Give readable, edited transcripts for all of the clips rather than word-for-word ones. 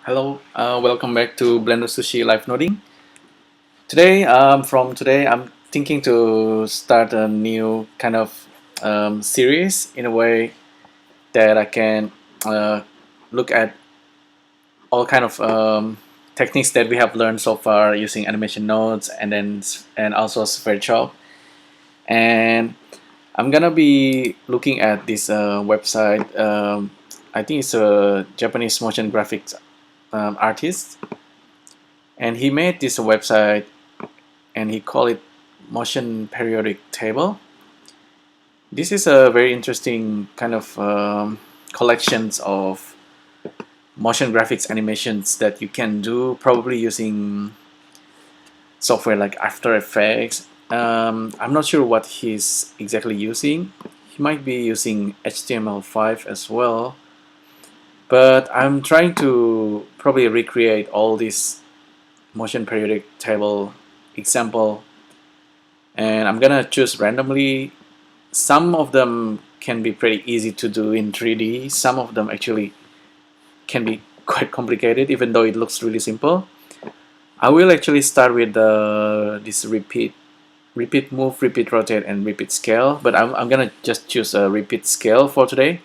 Hello, welcome back to Blender Sushi Live Noding. From today, I'm thinking to start a new kind of series in a way that I can uh, look at all kind of techniques that we have learned so far using animation nodes and also SphereChalk. And I'm gonna be looking at this website. I think it's a Japanese motion graphics artist, and he made this website and he called it motion periodic table. This is a very interesting kind of collections of motion graphics animations that you can do probably using software like After Effects. I'm not sure what he's exactly using. He might be using HTML5 as well, but I'm trying to probably recreate all these motion periodic table example, and I'm gonna choose randomly. Some of them can be pretty easy to do in 3D. Some of them actually can be quite complicated, even though it looks really simple. I will actually start with this repeat move, repeat rotate, and repeat scale. But I'm gonna just choose a repeat scale for today.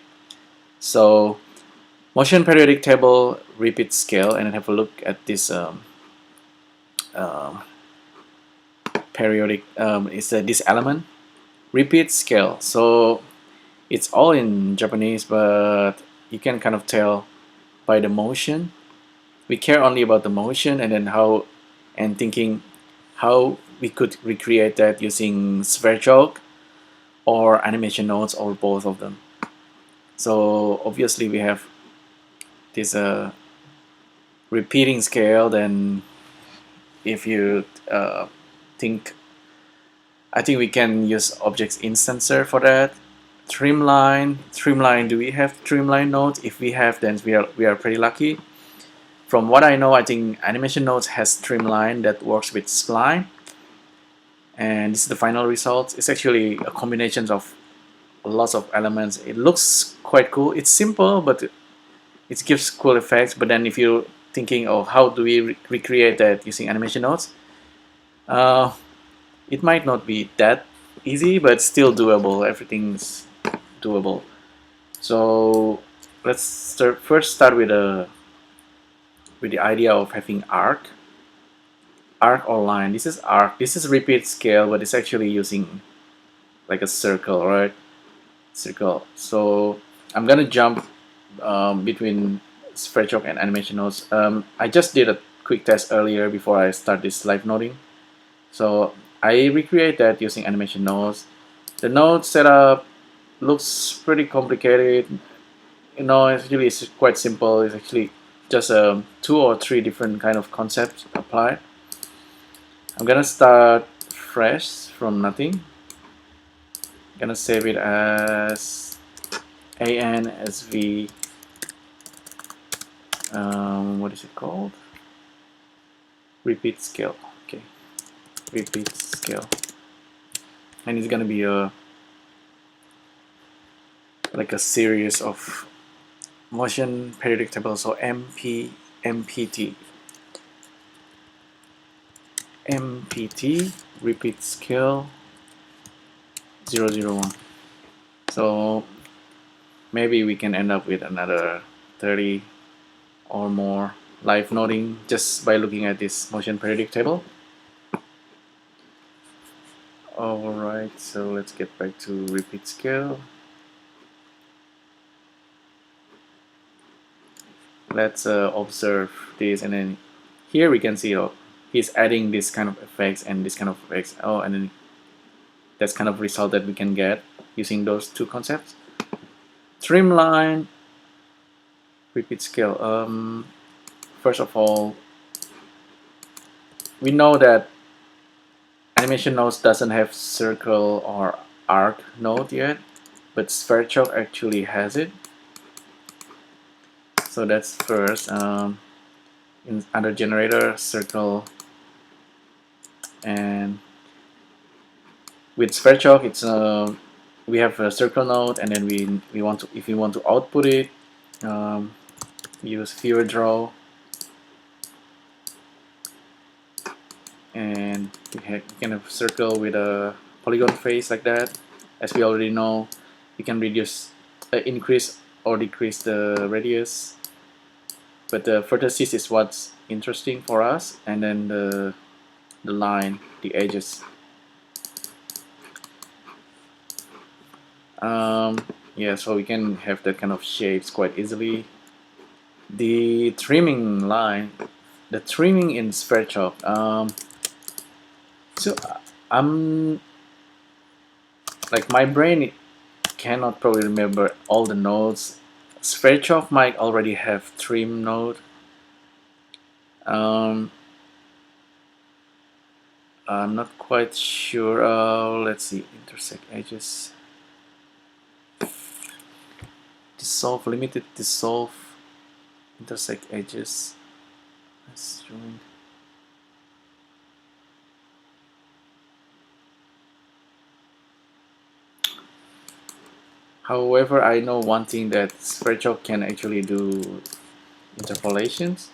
So motion periodic table, repeat scale, and then have a look at this uh, periodic. It's this element repeat scale. So it's all in Japanese, but you can kind of tell by the motion. We care only about the motion and then and thinking how we could recreate that using SphereChalk or animation nodes or both of them. So obviously we have this repeating scale. Then if you think, I think we can use objects instancer for that. Trimline. Do we have trimline nodes? If we have, then we are pretty lucky. From what I know, I think animation nodes has trimline that works with spline, and this is the final result. It's actually a combination of lots of elements. It looks quite cool. It's simple, but it gives cool effects. But then if you're thinking, oh, how do we recreate that using animation nodes? Uh, it might not be that easy, but still doable. Everything's doable. So let's first start with the idea of having arc or line. This is arc. This is repeat scale, but it's actually using like a circle, right? Circle. So I'm gonna jump between SphereChalk and animation nodes. I just did a quick test earlier before I start this live noding. So I recreate that using animation nodes. The node setup looks pretty complicated. Actually it's quite simple. It's actually just 2 or 3 different kind of concepts applied. I'm gonna start fresh from nothing. I'm gonna save it as ANSV. What is it called? Repeat scale. Okay, repeat scale, and it's gonna be like a series of motion periodic tables. So MPT repeat scale 001. So maybe we can end up with another 30 or more live noding just by looking at this motion periodic table. Alright, so let's get back to repeat scale. Let's observe this, and then here we can see he's adding this kind of effects and this kind of effects. Oh, and then that's kind of result that we can get using those two concepts. Trimline, repeat scale. First of all, we know that animation nodes doesn't have circle or arc node yet, but SphereChalk actually has it. So that's first. Under generator, circle, and with SphereChalk, it's we have a circle node, and then we want to, if we want to output it, use viewer draw. and we can have a circle with a polygon face like that. As we already know, we can reduce, increase or decrease the radius, but the vertices is what's interesting for us, and then the line, the edges. Yeah, so we can have that kind of shapes quite easily. The trimming line, the trimming in SphereChalk. So I'm like, my brain cannot probably remember all the nodes. SphereChalk might already have trim node. I'm not quite sure. Let's see, intersect edges. Dissolve, limited dissolve, intersect edges. Let's join. However, I know one thing, that SphereChalk can actually do interpolations.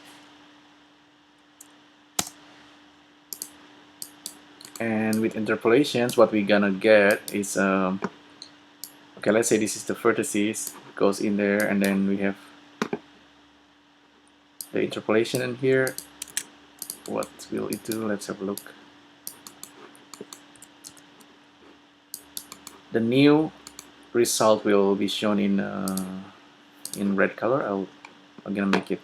And with interpolations, what we're gonna get is, okay, let's say this is the vertices, goes in there, and then we have the interpolation in here. What will it do? Let's have a look. The new result will be shown in red color. I'm gonna make it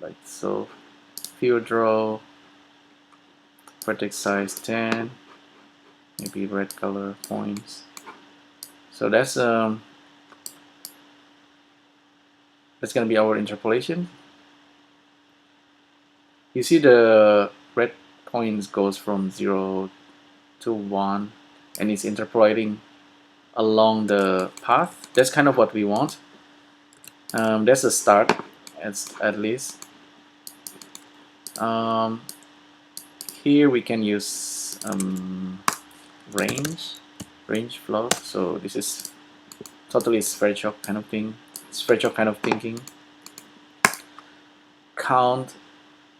like so. Field draw, vertex size 10, maybe red color points. So that's gonna be our interpolation. You see the red points goes from 0 to 1, and it's interpolating along the path. That's kind of what we want. That's a start, at least. Here we can use range float. So this is totally SphereChalk kind of thing. SphereChalk kind of thinking. Count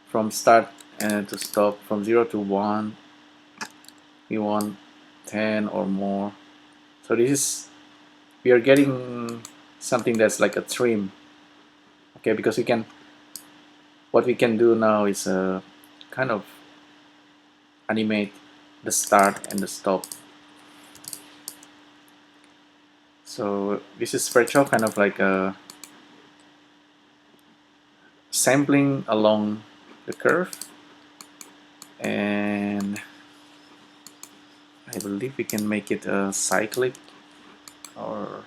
from start to stop, from 0 to 1. We want 10 or more. So this is, we are getting something that's like a trim. Okay, because what we can do now is kind of animate the start and the stop. So this is SphereChalk, kind of like a sampling along the curve, and I believe we can make it a cyclic, or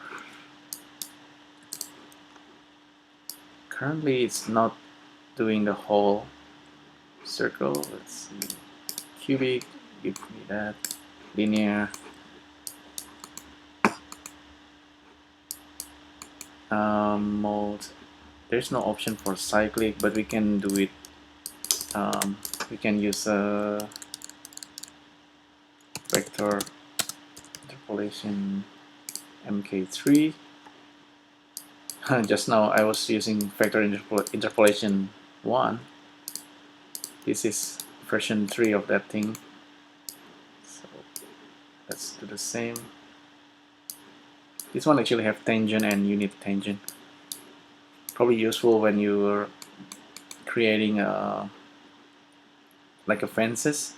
currently it's not doing the whole circle. Let's see, cubic, give me that, linear, mode. There's no option for cyclic, but we can do it. We can use a vector interpolation MK3. Just now I was using vector interpolation 1. This is version 3 of that thing. So let's do the same. This one actually have tangent and unit tangent. Probably useful when you're creating like a fences.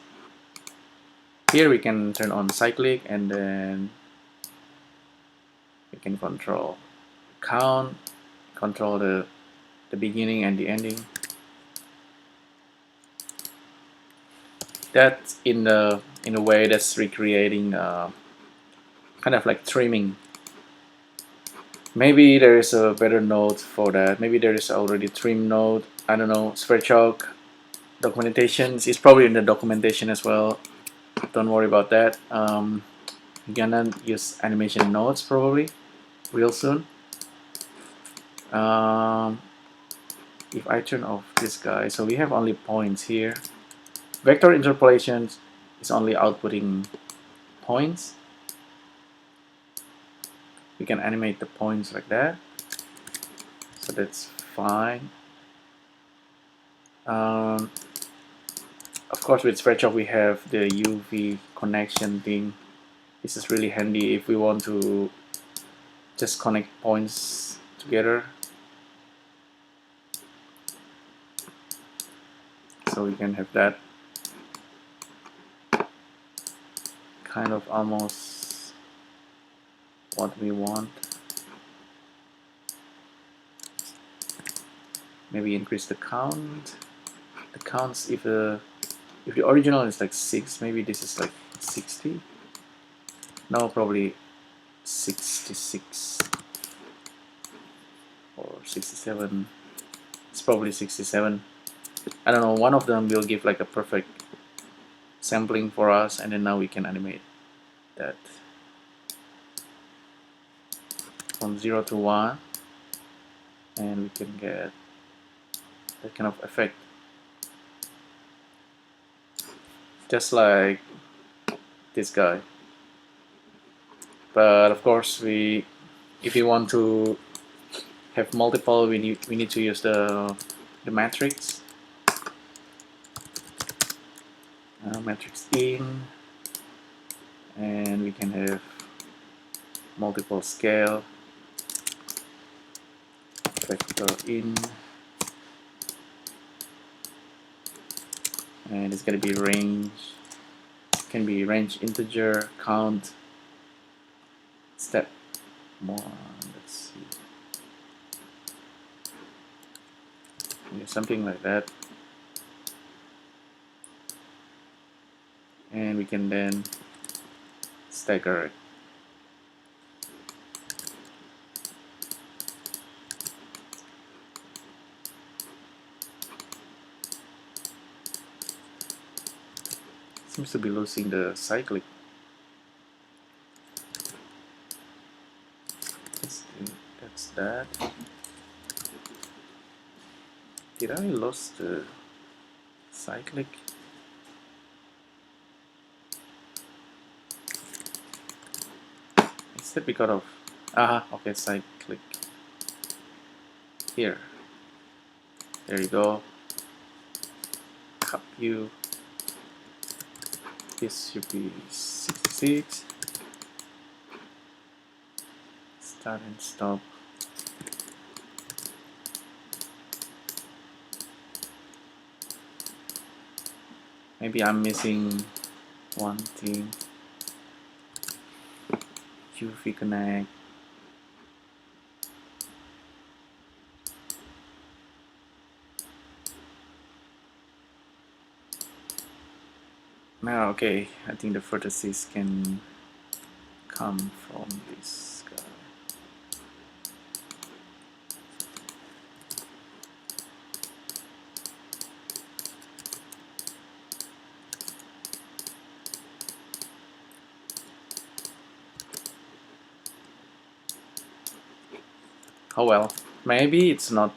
Here we can turn on cyclic, and then we can control count, control the beginning and the ending. That in a way that's recreating kind of like trimming. Maybe there is a better node for that. Maybe there is already trim node. I don't know. SphereChalk documentation is probably in the documentation as well. Don't worry about that. I'm gonna use animation nodes probably real soon. If I turn off this guy, so we have only points here. Vector interpolation is only outputting points. We can animate the points like that, so that's fine. course, with Spreadshop we have the UV connection thing. This is really handy if we want to just connect points together. So we can have that kind of almost what we want. Maybe increase the count. The counts, if the original is like 6, maybe this is like 60. No, probably 66 or 67. It's probably 67. I don't know, one of them will give like a perfect sampling for us, and then now we can animate that from 0 to 1, and we can get that kind of effect, just like this guy. But of course, if we want to have multiple, we need to use the matrix. Matrix in, and we can have multiple scale, vector in, and it's going to be range, can be range integer, count, step 1, let's see, yeah, something like that. And we can then stagger it. Seems to be losing the cyclic. That's that. Did I lose the cyclic? Is that because of okay, cyclic here. There you go. Cup U. This should be 66. Start and stop. Maybe I'm missing one thing. UV connect. Now, okay, I think the vertices can come from this guy. Oh well, maybe it's not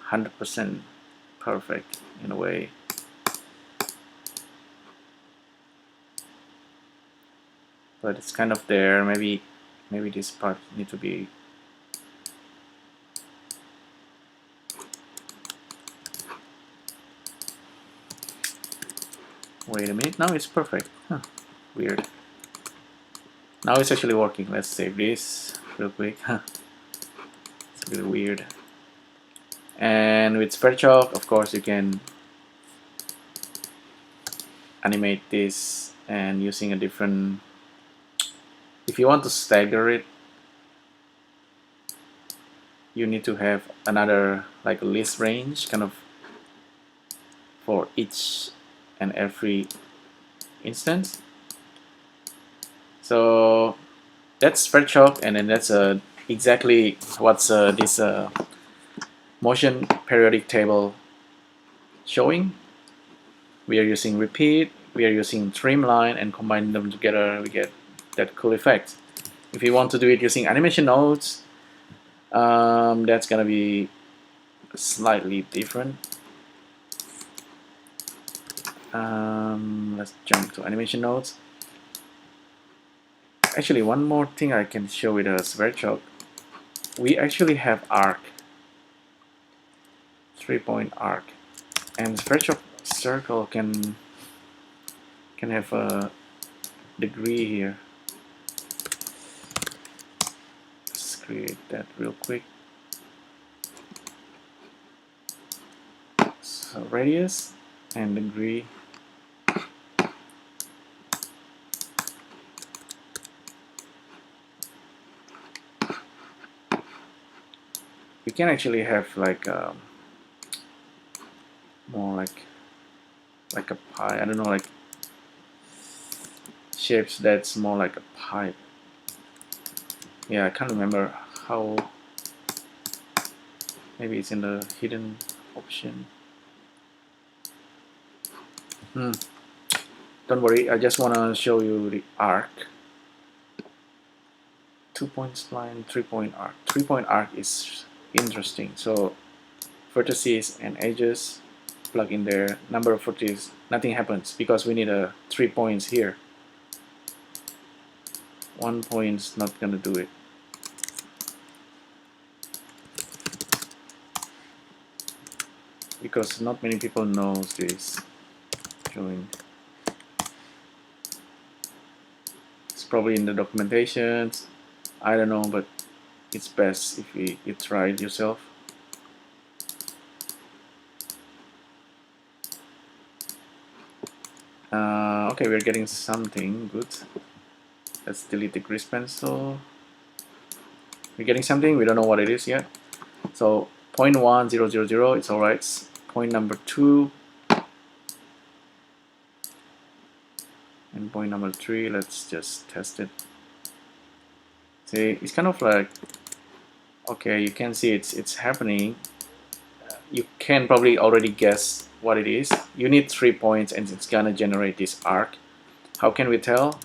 100% perfect in a way. But it's kind of there. Maybe this part need to be. Wait a minute. Now it's perfect. Huh. Weird. Now it's actually working. Let's save this real quick. It's really weird. And with Spreadshop, of course, you can animate this and using a different. If you want to stagger it, you need to have another like a list range kind of for each and every instance. So that's Spreadshop, and then that's exactly what's this motion periodic table showing. We are using repeat, we are using trimline, and combine them together, we get that cool effect. If you want to do it using animation nodes, that's gonna be slightly different. Let's jump to animation nodes. Actually, one more thing I can show with a Spreadshop. We actually have arc, 3-point arc, and Spreadshop circle can Can have a degree here. Let's create that real quick. So radius and degree. We can actually have like more like a pie. I don't know, like shapes that's more like a pipe. Yeah, I can't remember how. Maybe it's in the hidden option. Don't worry, I just want to show you the arc. 2-point spline, 3-point arc. 3-point arc is interesting. So vertices and edges plug in there. Number of vertices, nothing happens because we need 3 points here. 1 point's not gonna do it. Because not many people knows this join. It's probably in the documentations. I don't know, but it's best if you try it yourself. Okay, we're getting something good. Let's delete the grease pencil. We're getting something, we don't know what it is yet. So 0.1000, it's alright. Point number 2 and point number 3, let's just test it. See, it's kind of like, okay, you can see it's happening. You can probably already guess what it is. You need 3 points and it's gonna generate this arc. How can we tell?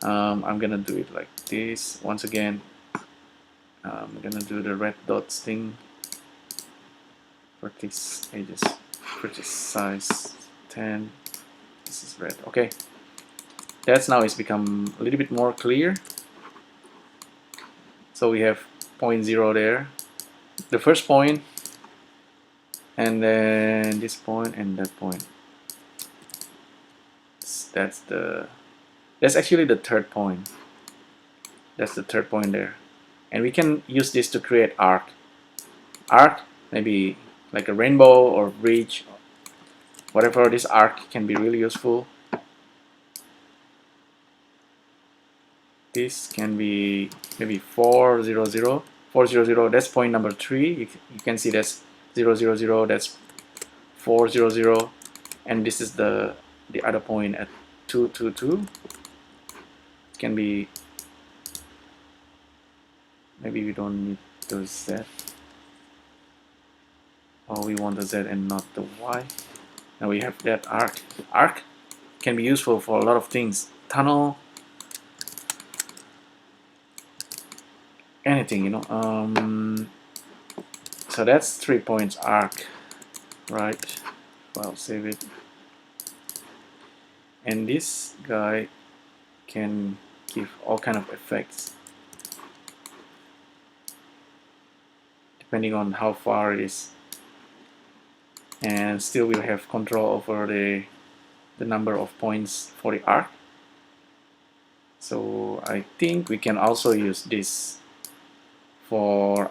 I'm gonna do it like this once again. I'm gonna do the red dots thing. Vertex edges, vertex size 10. This is red. Okay, that's now it's become a little bit more clear. So we have 0.0 there, the first point, and then this point and that point. That's actually the third point. That's the third point there, and we can use this to create arc. Arc, maybe like a rainbow or bridge, whatever. This arc can be really useful. This can be maybe 400. 400, that's point number 3. You can see that's 000, that's 400, and this is the other point at 222. It can be, maybe we don't need the Z, or we want the Z and not the Y. Now we have that arc. Arc can be useful for a lot of things. Tunnel, anything, you know. So that's 3 points arc, right? I'll save it. And this guy can give all kind of effects depending on how far it is, and still we'll have control over the number of points for the arc. So I think we can also use this for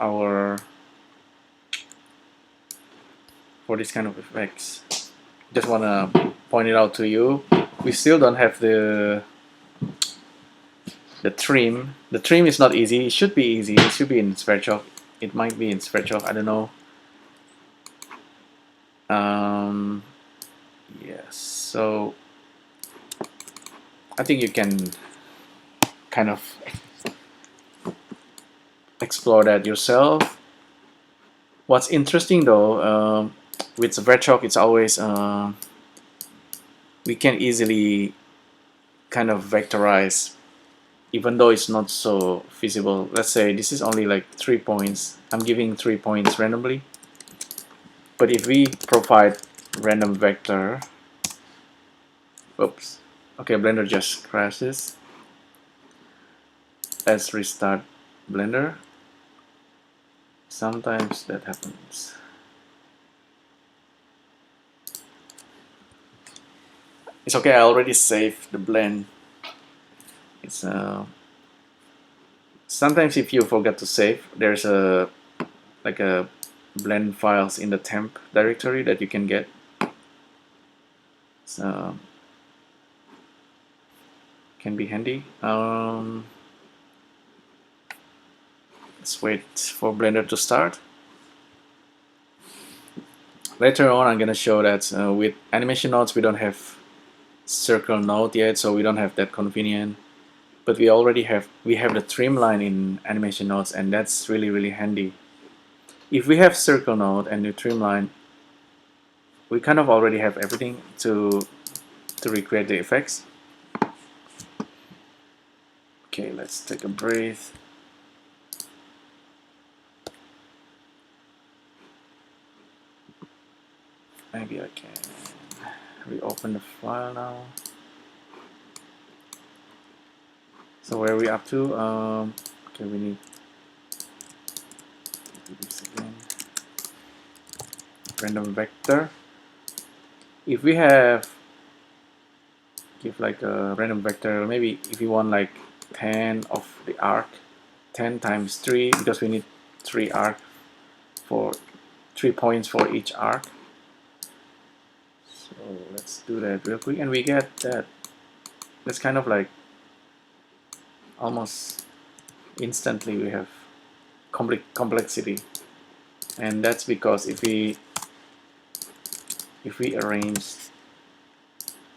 this kind of effects. Just wanna point it out to you. We still don't have the trim. The trim is not easy. It should be easy. It should be in Sverchok. It might be in Sverchok. I don't know. Yes. So I think you can kind of explore that yourself. What's interesting though, with Sverchok, it's always we can easily kind of vectorize, even though it's not so feasible. Let's say this is only like 3 points. I'm giving 3 points randomly. But if we provide random vector, oops, okay, Blender just crashes. Let's restart Blender. Sometimes that happens. It's okay, I already saved the blend. It's sometimes if you forget to save, there's a like a blend files in the temp directory that you can get. So can be handy. Let's wait for Blender to start. Later on, I'm gonna show that with animation nodes we don't have circle node yet, so we don't have that convenient. But we already have the trim line in animation nodes, and that's really handy. If we have circle node and the trim line, we kind of already have everything to recreate the effects. Okay, let's take a breath. Maybe I can reopen the file now. So where are we up to? Okay, we need to do this again. Random vector. If we have give like a random vector, maybe if you want like 10 of the arc, 10 times 3, because we need 3 arc for 3 points for each arc. So let's do that real quick, and we get that. That's kind of like almost instantly we have complexity, and that's because if we arrange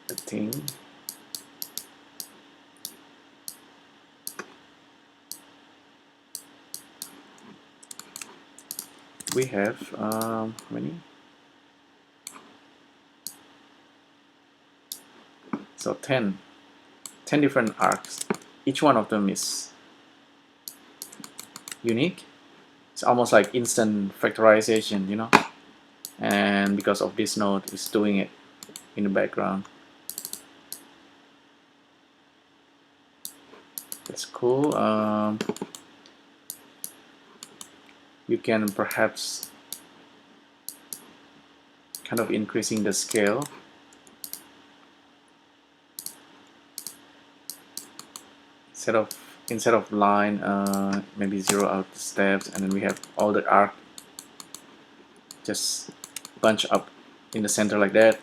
the thing, we have how many? So 10 different arcs. Each one of them is unique. It's almost like instant factorization, you know. And because of this node, it's doing it in the background. That's cool. You can perhaps kind of increasing the scale. Instead of line, maybe zero out the steps, and then we have all the arc just bunch up in the center like that.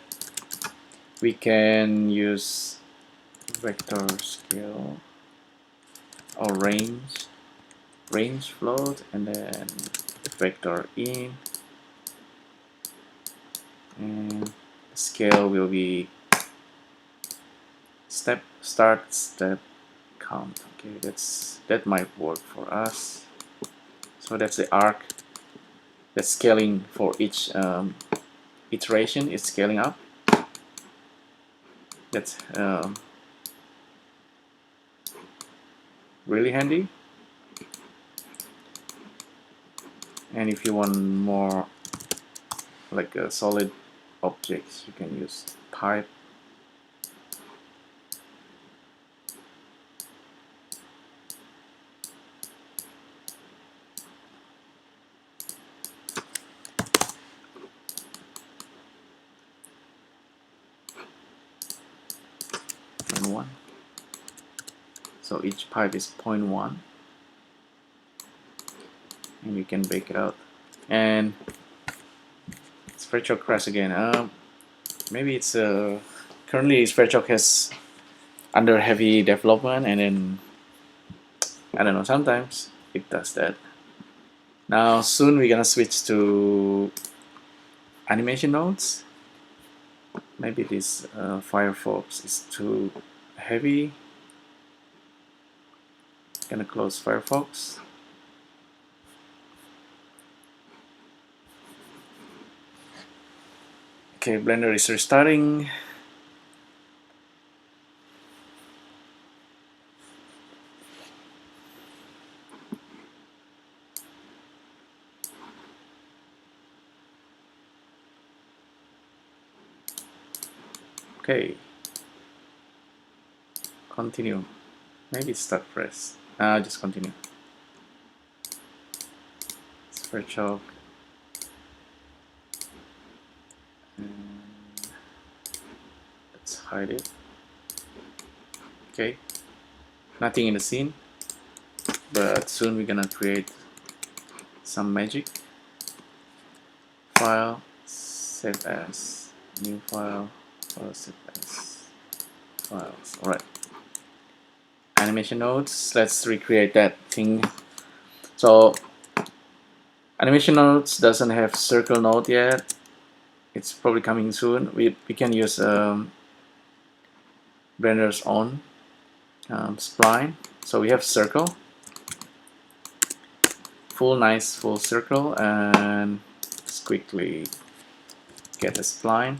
We can use vector scale or range float, and then vector in, and the scale will be step start step count. Okay, that might work for us. So that's the arc. That's scaling for each iteration is scaling up. That's really handy. And if you want more like a solid objects, you can use pipe. And 1. So each pipe is 0.1, and you can break it out. And Spreadchalk crash again. Maybe it's currently Spreadchalk has under heavy development, and then I don't know, sometimes it does that. Now soon we're gonna switch to animation nodes. Maybe this Firefox is too heavy. Gonna close Firefox. Okay, Blender is restarting. Okay, continue. Maybe start fresh. Just continue. Spreadchalk. And let's hide it. Okay, nothing in the scene, but soon we're gonna create some magic. File, save as, new file, save as, files. Alright. Animation nodes, let's recreate that thing. So animation nodes doesn't have circle node yet. It's probably coming soon. We can use Blender's own spline. So we have circle, nice full circle, and let's quickly get the spline.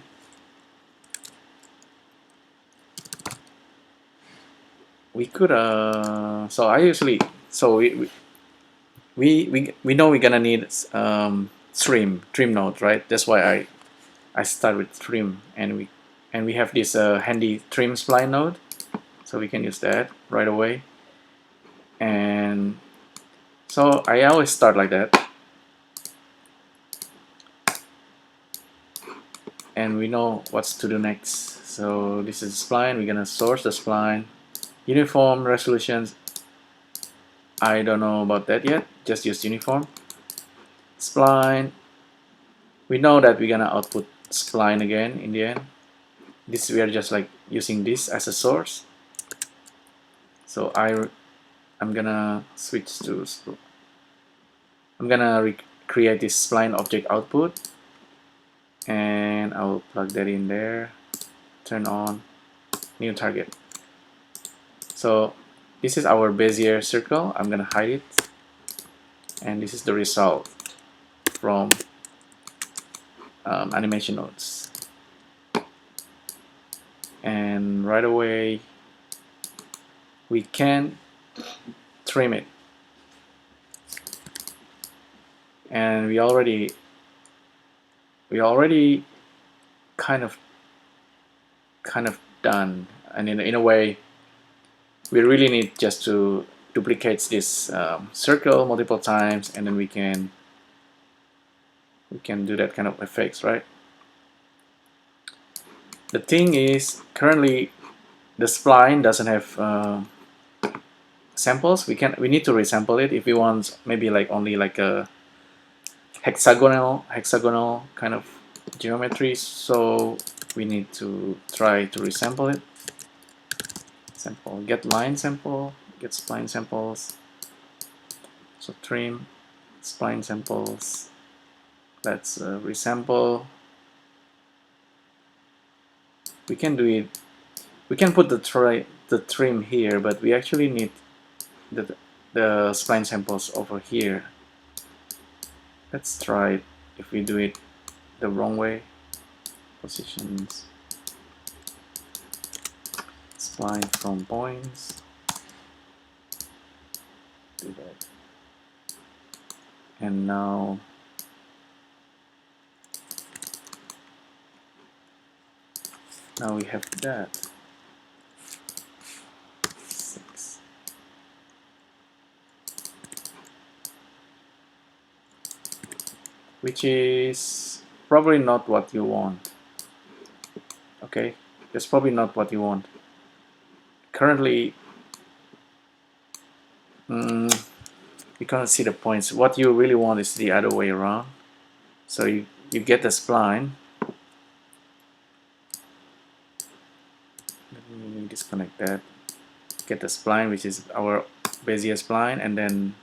We could so I usually we know we're gonna need trim node, right? That's why I start with trim, and we have this handy trim spline node, so we can use that right away. And so I always start like that, and we know what's to do next. So this is spline. We're gonna source the spline. Uniform resolutions, I don't know about that yet. Just use uniform. Spline, we know that we're gonna output spline again in the end. This we are just like using this as a source. So I'm gonna switch to, I'm gonna create this spline object output, and I'll plug that in there. Turn on new target. So this is our Bezier circle. I'm gonna hide it, and this is the result from animation nodes. And right away we can trim it, and we already kind of done. And in a way, we really need just to duplicate this circle multiple times, and then we can do that kind of effects, right? The thing is, currently the spline doesn't have samples. We need to resample it if we want maybe like only like a hexagonal kind of geometry. So we need to try to resample it. Sample, get line sample, get spline samples. So trim, spline samples. Let's resample. We can do it. We can put the trim here, but we actually need the spline samples over here. Let's try it if we do it the wrong way. Positions, spline from points. Do that. And now we have that. 6. Which is probably not what you want. Okay, that's probably not what you want. Currently, you can't see the points. What you really want is the other way around. So you get the spline. Let me disconnect that. Get the spline, which is our Bezier spline, and then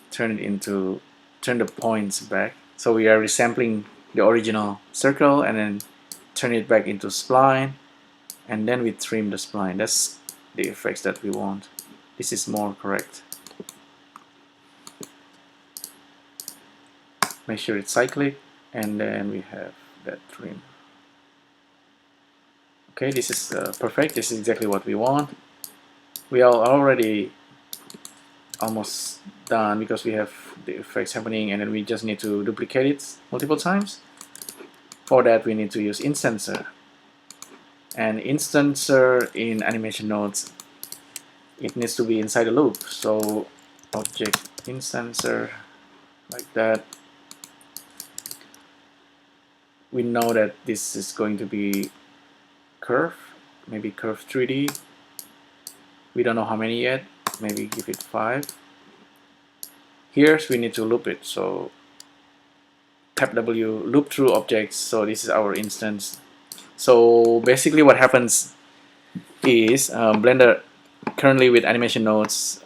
turn the points back. So we are resampling the original circle and then turn it back into spline, and then we trim the spline. That's the effects that we want. This is more correct. Make sure it's cyclic, and then we have that trim. Okay, this is perfect. This is exactly what we want. We are already almost done because we have the effects happening, and then we just need to duplicate it multiple times. For that, we need to use instancer. And instancer in animation nodes, it needs to be inside a loop. So object instancer, like that. we know that this is going to be curve, maybe curve 3D. We don't know how many yet, maybe give it 5. Here we need to loop it, so tap W, loop through objects. So this is our instance. So basically what happens is Blender currently with animation nodes,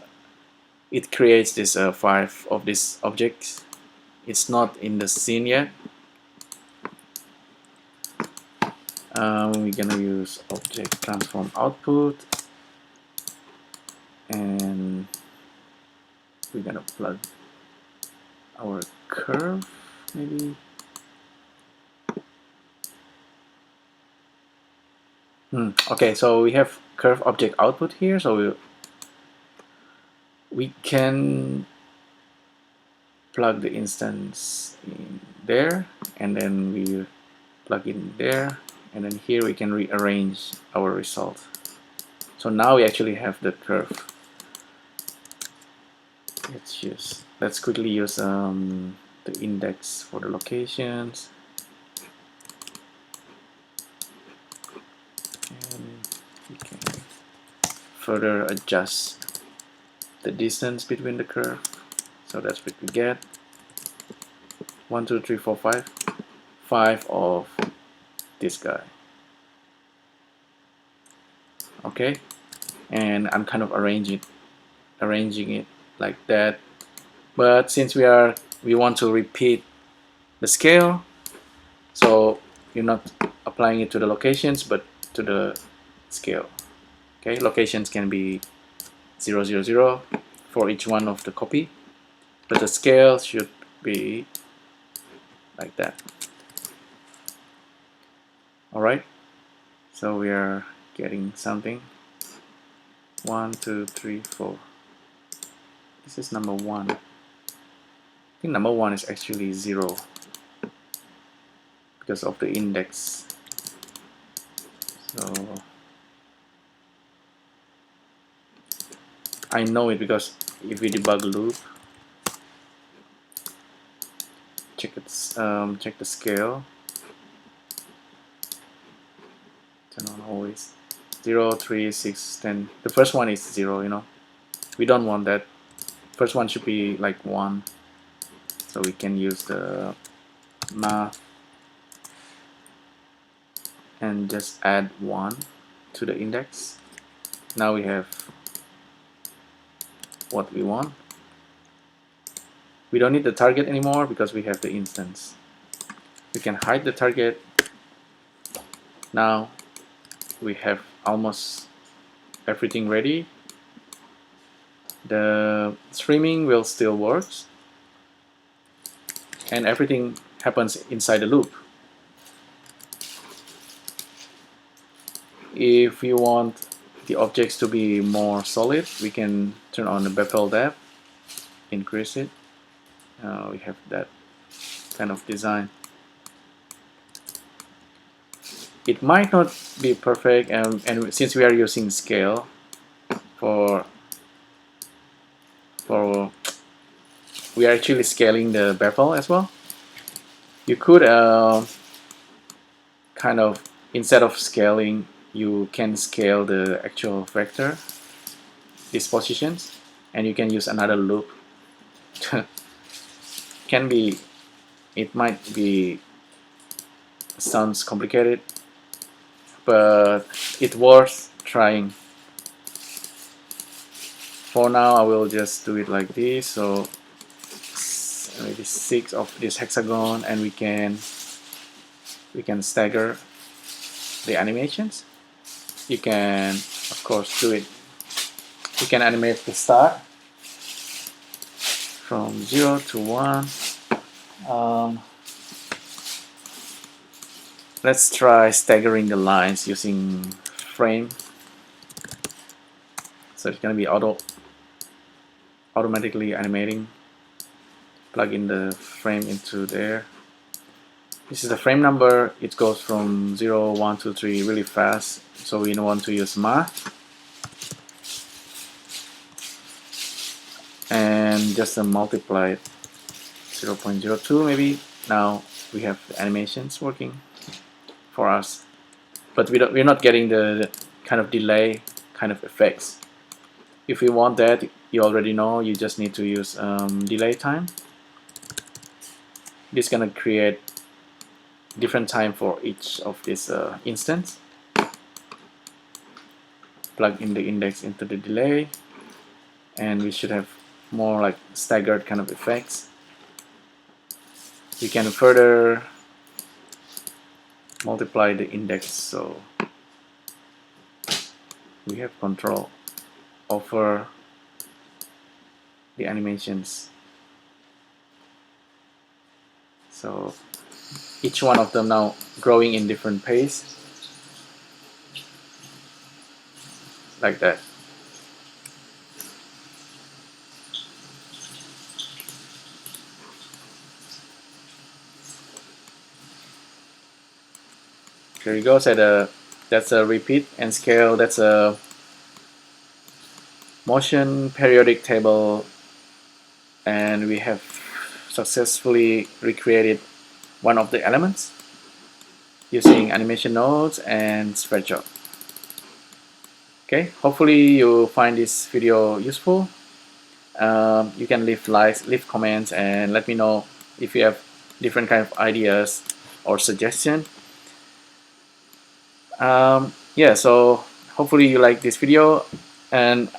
it creates this 5 of these objects. It's not in the scene yet. We're gonna use object transform output, and we're gonna plug our curve, maybe. Okay, so we have curve object output here, so we can plug the instance in there, and then we plug in there, and then here we can rearrange our result. So now we actually have the curve. Let's quickly use the index for the locations, and we can further adjust the distance between the curve. So that's what we get. 1, 2, 3, 4, 5. 5 of this guy. Okay, and I'm kind of arranging it like that. But since we want to repeat the scale, so you're not applying it to the locations but to the scale. Okay, locations can be 0, 0, 0 for each one of the copy, but the scale should be like that. Alright, so we are getting something. 1, 2, 3, 4. This is number 1. I think number 1 is actually 0 because of the index. So I know it because if we debug loop, check the scale, turn on always 0, 3, 6, 10. The first one is 0, you know. We don't want that. First one should be like 1. So we can use the math and just add 1 to the index. Now we have what we want. We don't need the target anymore because we have the instance. We can hide the target. Now we have almost everything ready. The streaming will still work, and everything happens inside the loop. If you want the objects to be more solid, we can turn on the bevel depth, increase it. We have that kind of design. It might not be perfect, and since we are using scale we are actually scaling the bevel as well. You could kind of, instead of scaling, you can scale the actual vector, these positions, and you can use another loop. It might be, sounds complicated, but it's worth trying. For now I will just do it like this. So maybe 6 of this hexagon, and we can stagger the animations. You can of course do it. You can animate the start from 0 to 1. Let's try staggering the lines using frame. So it's going to be automatically animating. Plug in the frame into there. This is the frame number. It goes from 0, 1, 2, 3 really fast. So we want to use math. And just multiply it. 0.02 maybe. Now we have the animations working for us, but we're not getting the kind of delay kind of effects. If we want that, you already know, you just need to use delay time. This is gonna create different time for each of this instance. Plug in the index into the delay, and we should have more like staggered kind of effects. We can further multiply the index, so we have control over the animations. So each one of them now growing in different pace, like that. There you go. So that's a repeat and scale. That's a motion periodic table, and we have successfully recreated one of the elements using animation nodes and Spreadshot. Okay, hopefully you find this video useful. You can leave likes, leave comments, and let me know if you have different kind of ideas or suggestion. Yeah, so hopefully you like this video, and